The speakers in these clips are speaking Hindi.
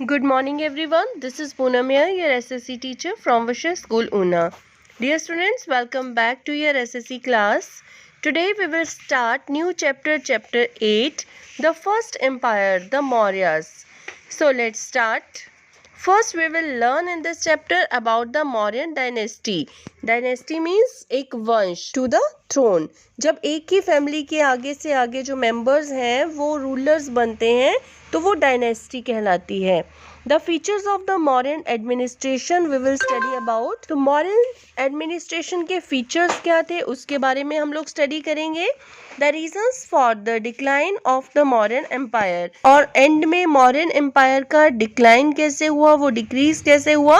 Good morning everyone. This is Poonam here, your SSC teacher from Vishya School Una. Dear students, welcome back to your SSC class. Today we will start new chapter 8, the first empire, the Mauryas. So let's start. First we will learn in this chapter about the Mauryan dynasty. Dynasty means एक वंश, to the throne. जब एक ही फैमिली के आगे से आगे जो मेंबर्स हैं वो रूलर्स बनते हैं तो वो डायनेस्टी कहलाती है. The features of the Mauryan administration we will study about. तो मौर्यन एडमिनिस्ट्रेशन के फीचर्स क्या थे उसके बारे में हम लोग स्टडी करेंगे. The reasons for the decline of the Mauryan empire, और एंड में मौर्यन एम्पायर का डिक्लाइन कैसे हुआ, वो डिक्रीज कैसे हुआ,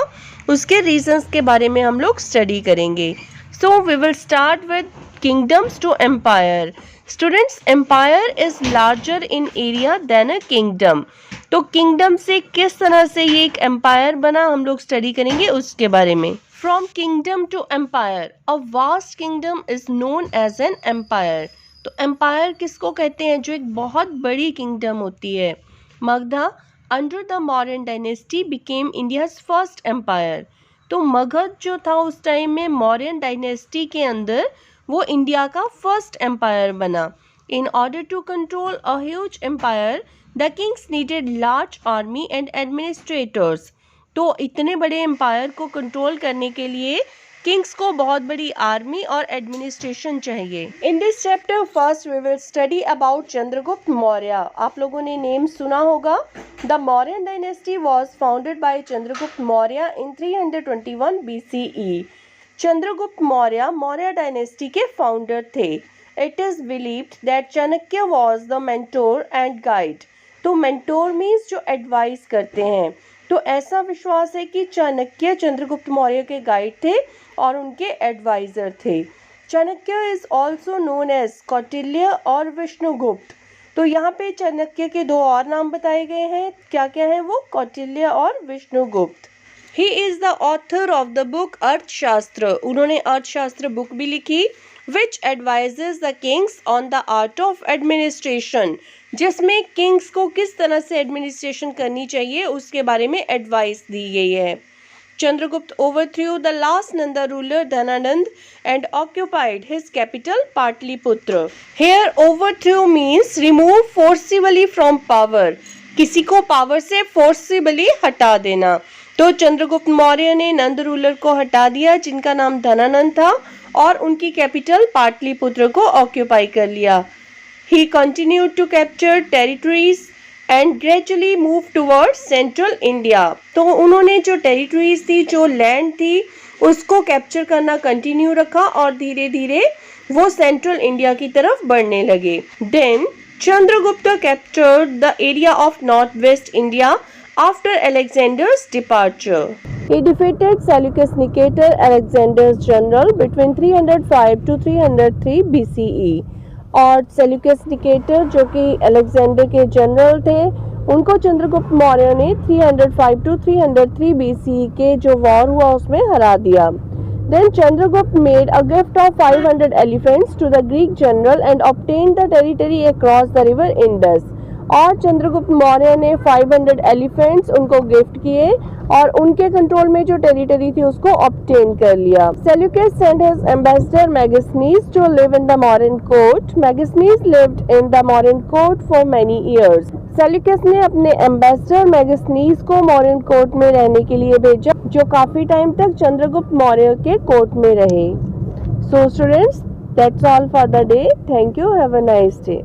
उसके रीजंस के बारे में हम लोग स्टडी करेंगे. So we will start with kingdoms to empire. Students, empire is larger in area than a kingdom. तो किंगडम से किस तरह से ये एक एम्पायर बना हम लोग स्टडी करेंगे उसके बारे में. From kingdom to empire, a vast kingdom is known as an empire. तो एम्पायर किसको कहते हैं, जो एक बहुत बड़ी किंगडम होती है. Magadha under the Mauryan dynasty became India's first empire. तो मगध जो था उस टाइम में मौर्यन डायनेस्टी के अंदर वो इंडिया का फर्स्ट एम्पायर बना. In order to control a huge empire the kings needed large army and administrators. तो इतने बड़े एम्पायर को कंट्रोल करने के लिए किंग्स को बहुत बड़ी आर्मी और एडमिनिस्ट्रेशन चाहिए. In this chapter first we will study about Chandragupta Maurya. आप लोगों ने नेम सुना होगा. The Mauryan dynasty was founded by Chandragupta Maurya in 321 BCE. Chandragupta Maurya Maurya dynasty के फाउंडर थे. It is believed that Chanakya was the mentor and guide. तो मेंटोर मीन्स जो एडवाइस करते हैं. तो ऐसा विश्वास है कि चाणक्य चंद्रगुप्त मौर्य के गाइड थे और उनके एडवाइजर थे. Chanakya is also known as Kautilya और विष्णुगुप्त. तो यहाँ पे चाणक्य के दो और नाम बताए गए हैं. क्या क्या है वो, कौटिल्य और Vishnugupta. He is the author of the book Arthashastra. उन्होंने अर्थशास्त्र बुक भी लिखी. Which advises the kings on the art of administration, जिसमें किंग्स को किस तरह से एडमिनिस्ट्रेशन करनी चाहिए उसके बारे में एडवाइस दी गई है. Chandragupta overthrew the last Nanda ruler Dhanananda and occupied his capital Pataliputra. Here overthrew means remove forcibly from power. किसी को पावर से फोर्सिबली हटा देना. तो चंद्रगुप्त मौर्य ने नंद रूलर को हटा दिया जिनका नाम धनानंद था और उनकी कैपिटल पाटलिपुत्र को ऑक्यूपाई कर लिया. He continued to capture territories and gradually moved towards central India. तो उन्होंने जो टेरिटरीज थी, जो लैंड थी, उसको कैप्चर करना कंटिन्यू रखा और धीरे धीरे वो सेंट्रल इंडिया की तरफ बढ़ने लगे. Then Chandragupta captured the area of northwest India after Alexander's departure. He defeated Seleucus Nicator, Alexander's general, between 305 to 303 BCE. और सेल्यूकस निकेटर जो कि अलेक्जेंडर के जनरल थे, उनको चंद्रगुप्त मौर्य ने 305 टू 303 BCE के जो वॉर हुआ उसमें हरा दिया. Then Chandragupta made a gift of 500 elephants to the Greek general and obtained the territory across the river Indus. और चंद्रगुप्त मौर्य ने 500 एलिफेंट्स उनको गिफ्ट किए और उनके कंट्रोल में जो टेरिटरी थी उसको ऑब्टेन कर लिया. Seleucus sent his ambassador Megasthenes to live in the Mauryan court. Megasthenes lived in the Mauryan court for many years. Seleucus ने अपने एम्बेसडर मैगस्नीज को मौर्यन कोर्ट में रहने के लिए भेजा, जो काफी टाइम तक चंद्रगुप्त मौर्य के कोर्ट में रहे. So students, that's all for the day. Thank you. Have a nice day.